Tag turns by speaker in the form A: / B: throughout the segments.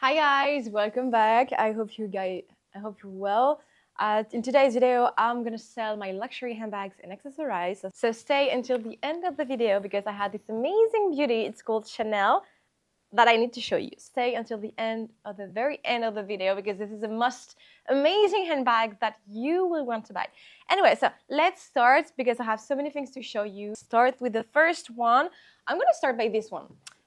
A: Hi guys, welcome back. I hope you're well. In today's video, I'm gonna sell my luxury handbags and accessories. So stay until the end of the video because I had this amazing beauty. It's called Chanel that I need to show you. Stay until the very end of the video because this is a amazing handbag that you will want to buy. Anyway, so let's start because I have so many things to show you. Start with the first one. I'm gonna start by this one.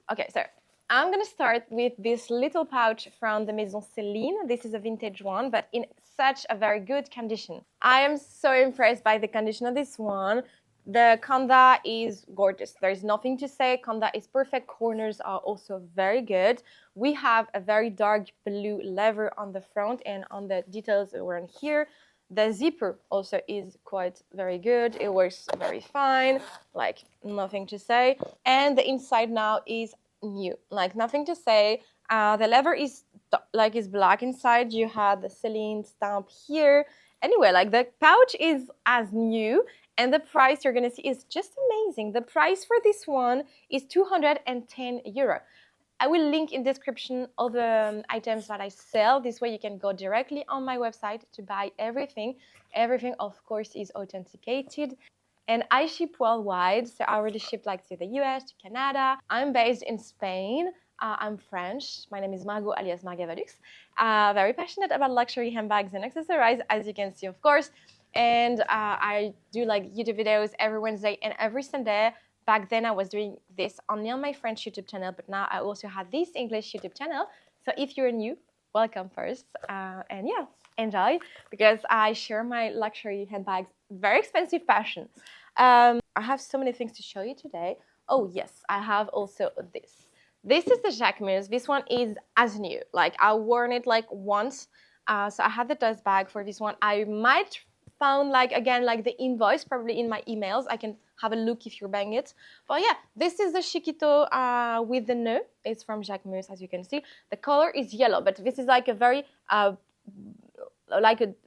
A: Okay, so I'm gonna start with this little pouch from the Maison Céline. This is a vintage one, but in such a very good condition. I am so impressed by the condition of this one. The Conda is gorgeous. There's nothing to say. Conda is perfect. Corners are also very good. We have a very dark blue leather on the front and on the details around here. The zipper also is quite very good. It works very fine, like nothing to say. And the inside now is new, like nothing to say. The leather is black inside. You have the Céline stamp here. Anyway, like the pouch is as new. And the price you're going to see is just amazing. The price for this one is 210 euro. I will link in description all the items that I sell. This way you can go directly on my website to buy everything. Everything, of course, is authenticated. And I ship worldwide. So I already shipped like to the US, to Canada. I'm based in Spain. I'm French. My name is Margot alias margavalux. Very passionate about luxury handbags and accessories, as you can see, of course. And I do like YouTube videos every Wednesday and every Sunday. Back then I was doing this only on my French YouTube channel, but now I also have this English YouTube channel. So if you're new, welcome first. And yeah, enjoy, because I share my luxury handbags, very expensive passion. I have so many things to show you today. Oh yes, I have also this. This is the Jacquemus. This one is as new. Like I worn it like once. So I had the dust bag for this one. I might found like the invoice probably in my emails. I can have a look if you're buying it. But yeah, this is the Chiquito with the nœud. It's from Jacquemus, as you can see. The color is yellow, but this is like a very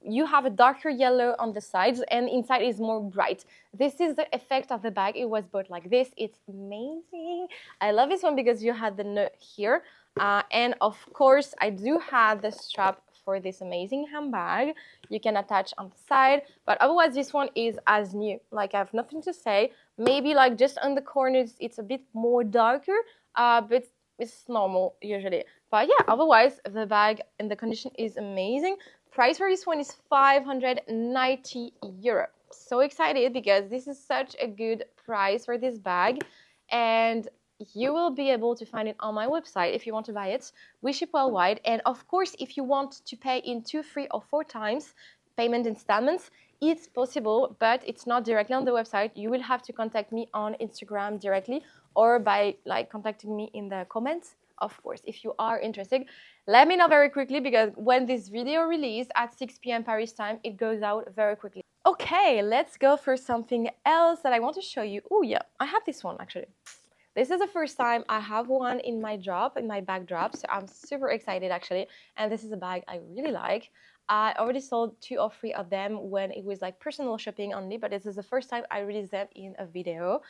A: you have a darker yellow on the sides and inside is more bright. This is the effect of the bag. It was bought like this. It's amazing. I love this one because you had the nœud here. And of course, I do have the strap for this amazing handbag. You can attach on the side, but otherwise this one is as new. Like I have nothing to say. Maybe like just on the corners it's a bit more darker, but it's normal usually. But yeah, otherwise the bag and the condition is amazing. Price for this one is 590 euro. So excited because this is such a good price for this bag, and you will be able to find it on my website if you want to buy it. We ship worldwide. And of course, if you want to pay in 2, 3, or 4 times payment installments, it's possible, but it's not directly on the website. You will have to contact me on Instagram directly or by like contacting me in the comments. Of course, if you are interested, let me know very quickly because when this video released at 6 p.m. Paris time, it goes out very quickly. Okay, let's go for something else that I want to show you. Oh yeah, I have this one actually. This is the first time I have one in my bag drop, so I'm super excited actually. And this is a bag I really like. I already sold 2 or 3 of them when it was like personal shopping only, but this is the first time I released them in a video.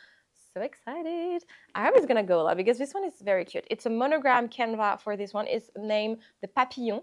A: So excited. I hope it's gonna go well because this one is very cute. It's a monogram canvas for this one. It's named the Papillon,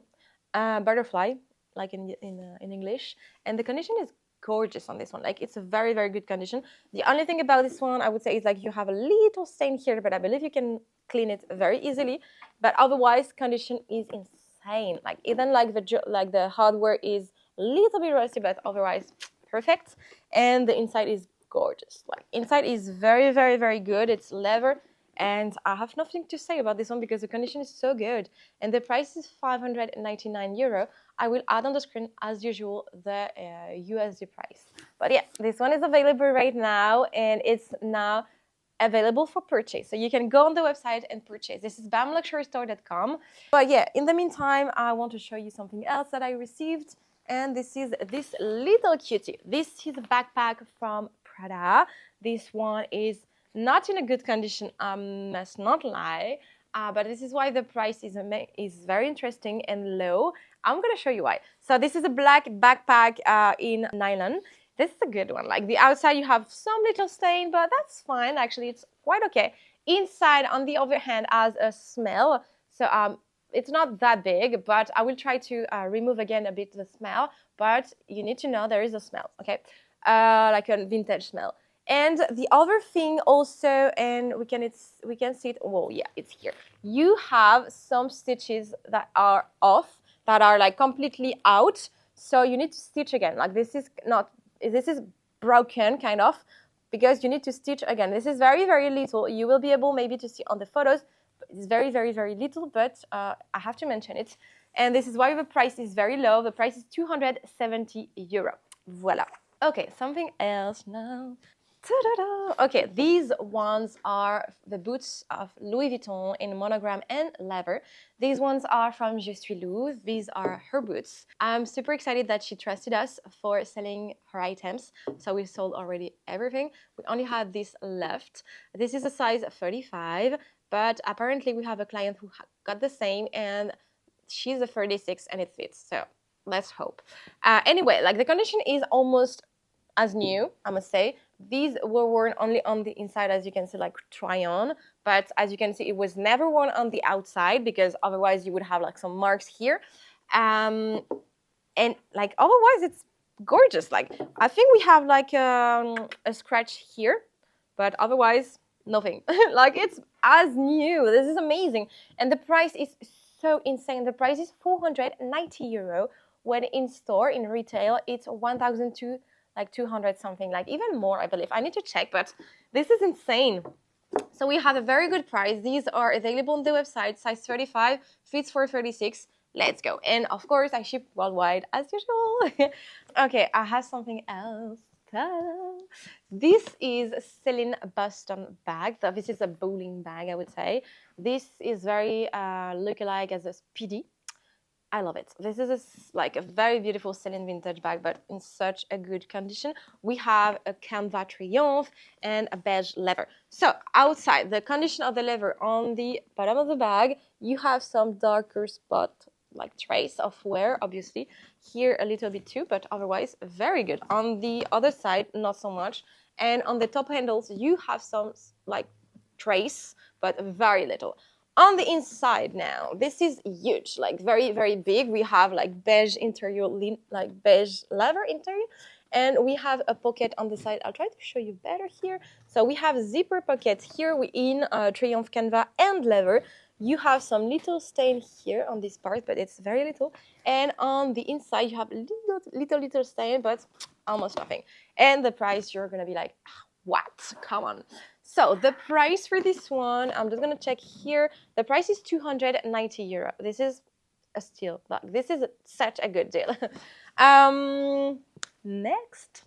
A: butterfly, like in English. And the condition is gorgeous on this one. Like it's a very, very good condition. The only thing about this one I would say is like you have a little stain here, but I believe you can clean it very easily. But otherwise, condition is insane. Like even like the hardware is a little bit rusty, but otherwise perfect. And the inside is gorgeous. Like inside is very, very, very good. It's leather. And I have nothing to say about this one because the condition is so good. And the price is 599 euro. I will add on the screen, as usual, the USD price. But yeah, this one is available right now, and it's now available for purchase. So you can go on the website and purchase. This is bamluxurystore.com. But yeah, in the meantime, I want to show you something else that I received. And this is this little cutie. This is a backpack from Prada. This one is not in a good condition, I must not lie, but this is why the price is very interesting and low. I'm going to show you why. So this is a black backpack in nylon. This is a good one. Like the outside you have some little stain, but that's fine. Actually, it's quite okay. Inside, on the other hand, has a smell. So it's not that big, but I will try to remove again a bit the smell. But you need to know there is a smell, okay? Like a vintage smell. And the other thing also, and we can see it. Oh yeah, it's here. You have some stitches that are off, that are like completely out. So you need to stitch again. Like this is broken kind of, because you need to stitch again. This is very, very little. You will be able maybe to see on the photos. It's very, very, very little, but I have to mention it. And this is why the price is very low. The price is 270 euro. Voila. Okay, something else now. Ta-da-da. Okay, these ones are the boots of Louis Vuitton in monogram and leather. These ones are from Je suis Louve. These are her boots. I'm super excited that she trusted us for selling her items. So we sold already everything. We only had this left. This is a size 35, but apparently we have a client who got the same, and she's a 36 and it fits. So let's hope. Anyway, like the condition is almost as new, I must say. These were worn only on the inside, as you can see, like try on. But as you can see, it was never worn on the outside, because otherwise you would have like some marks here. And like otherwise it's gorgeous. Like I think we have like a scratch here, but otherwise nothing. Like it's as new. This is amazing. And the price is so insane. The price is 490 euro, when in store, in retail, it's 1,200. Like 200 something, like even more, I believe. I need to check, but this is insane. So we have a very good price. These are available on the website, size 35, fits for 36. Let's go. And of course, I ship worldwide as usual. Okay, I have something else. Ta-da. This is Céline Boston bag. So this is a bowling bag, I would say. This is very lookalike as a Speedy. I love it. This is like a very beautiful Céline vintage bag, but in such a good condition. We have a canvas triomphe and a beige leather. So outside, the condition of the leather on the bottom of the bag, you have some darker spot, like trace of wear, obviously. Here a little bit too, but otherwise very good. On the other side, not so much. And on the top handles, you have some like trace, but very little. On the inside now, this is huge, like very, very big. We have like beige interior, like beige leather interior. And we have a pocket on the side. I'll try to show you better here. So we have zipper pockets here in Triumph canvas and leather. You have some little stain here on this part, but it's very little. And on the inside, you have little stain, but almost nothing. And the price, you're going to be like, what? Come on. So the price for this one, I'm just going to check here. The price is 290 euro. This is a steal. Like, this is such a good deal. Next,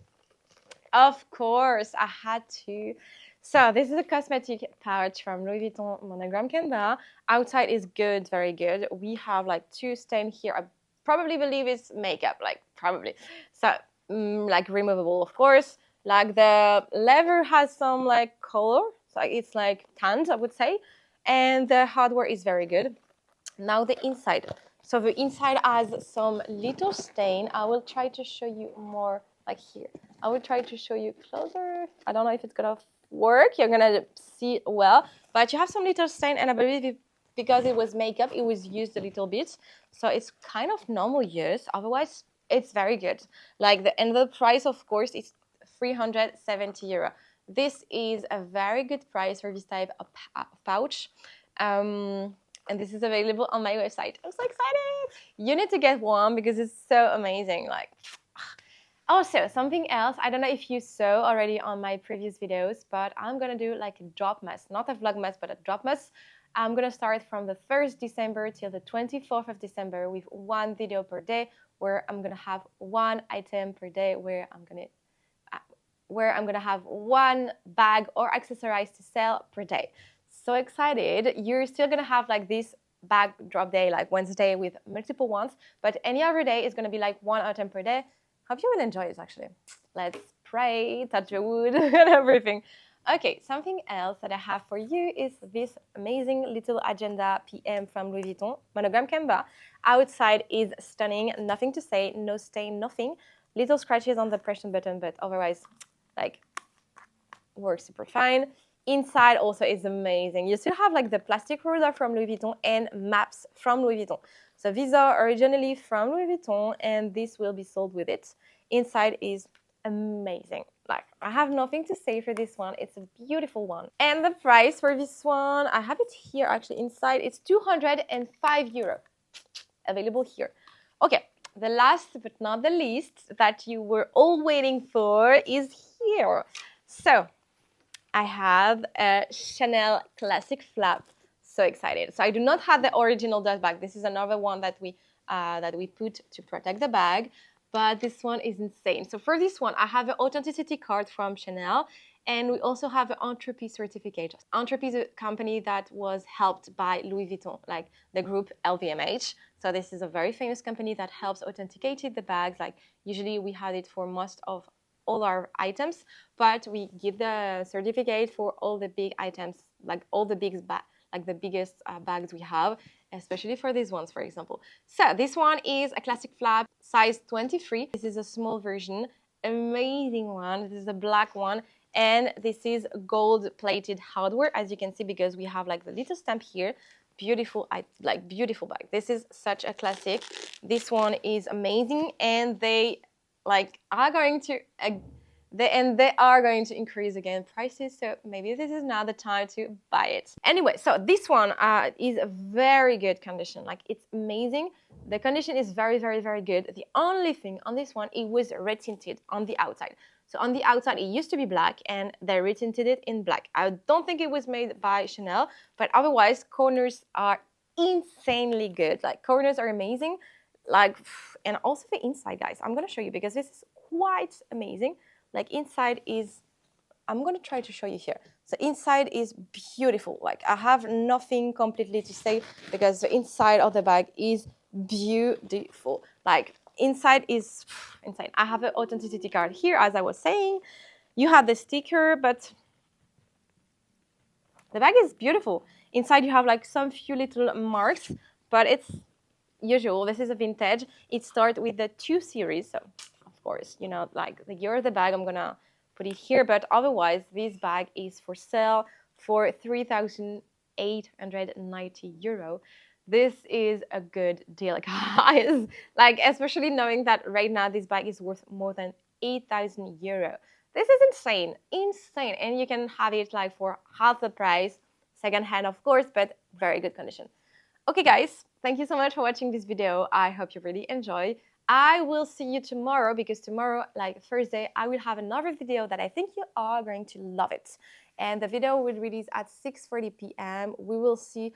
A: of course, I had to. So this is a cosmetic pouch from Louis Vuitton monogram canvas. Outside is good, very good. We have like two stains here. I probably believe it's makeup, like probably. So like removable, of course. Like the leather has some like color, so it's like tanned, I would say, and the hardware is very good. Now the inside. So the inside has some little stain. I will try to show you more, like here. I will try to show you closer. I don't know if it's gonna work. You're gonna see well, but you have some little stain, and I believe because it was makeup, it was used a little bit, so it's kind of normal use. Otherwise, it's very good. Like the price, of course, is 370 euro. This is a very good price for this type of pouch. And this is available on my website. I'm so excited. You need to get one because it's so amazing. Like, also something else. I don't know if you saw already on my previous videos, but I'm gonna do like a DROPMAS, not a vlogmas, but a DROPMAS. I'm gonna start from the 1st December till the 24th of December with one video per day, where I'm gonna have one item per day, where I'm gonna have one bag or accessories to sell per day. So excited. You're still gonna have like this bag drop day, like Wednesday with multiple ones, but any other day is gonna be like one item per day. Hope you will enjoy it, actually. Let's pray, touch the wood, and everything. Okay, something else that I have for you is this amazing little agenda PM from Louis Vuitton, monogram canvas. Outside is stunning, nothing to say, no stain, nothing. Little scratches on the press button, but otherwise, like, works super fine. Inside also is amazing. You still have like the plastic ruler from Louis Vuitton and maps from Louis Vuitton. So these are originally from Louis Vuitton and this will be sold with it. Inside is amazing. Like, I have nothing to say for this one. It's a beautiful one. And the price for this one, I have it here actually inside. It's 205 euro. Available here. Okay, the last but not the least that you were all waiting for is here. So I have a Chanel classic flap. So excited. So I do not have the original dust bag. This is another one that we put to protect the bag. But this one is insane. So for this one, I have an authenticity card from Chanel. And we also have an Entropy certificate. Entropy is a company that was helped by Louis Vuitton, like the group LVMH. So this is a very famous company that helps authenticate the bags. Like usually we have it for most of all our items, but we give the certificate for all the big items, like all the big the biggest bags we have, especially for these ones, for example. So this one is a classic flap, size 23. This is a small version, amazing one. This is a black one, and this is gold-plated hardware, as you can see, because we have like the little stamp here. Beautiful, beautiful bag. This is such a classic. This one is amazing, and they are going to they are going to increase again prices, so maybe this is not the time to buy it. Anyway, so this one is a very good condition. Like, it's amazing. The condition is very, very, very good. The only thing on this one, it was retinted on the outside. So on the outside, it used to be black, and they retinted it in black. I don't think it was made by Chanel, but otherwise, corners are insanely good. Like, corners are amazing. Like, and also the inside, guys. I'm gonna show you because this is quite amazing. Like, inside is, I'm gonna try to show you here. So inside is beautiful. Like, I have nothing completely to say because the inside of the bag is beautiful. Like, inside is insane. I have an authenticity card here, as I was saying. You have the sticker, but the bag is beautiful. Inside you have like some few little marks, but it's usual. This is a vintage. It starts with the 2 series, so of course, you know, like the year of the bag, I'm gonna put it here, but otherwise this bag is for sale for 3,890 euro. This is a good deal, guys. Like, especially knowing that right now this bag is worth more than 8,000 euro. This is insane, insane. And you can have it like for half the price, second hand, of course, but very good condition. Okay, guys, thank you so much for watching this video. I hope you really enjoy. I will see you tomorrow because tomorrow, like Thursday, I will have another video that I think you are going to love it. And the video will release at 6:40 p.m. We will see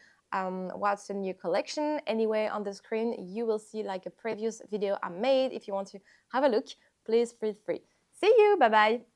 A: what's the new collection. Anyway, on the screen, you will see like a previous video I made. If you want to have a look, please feel free. See you. Bye-bye.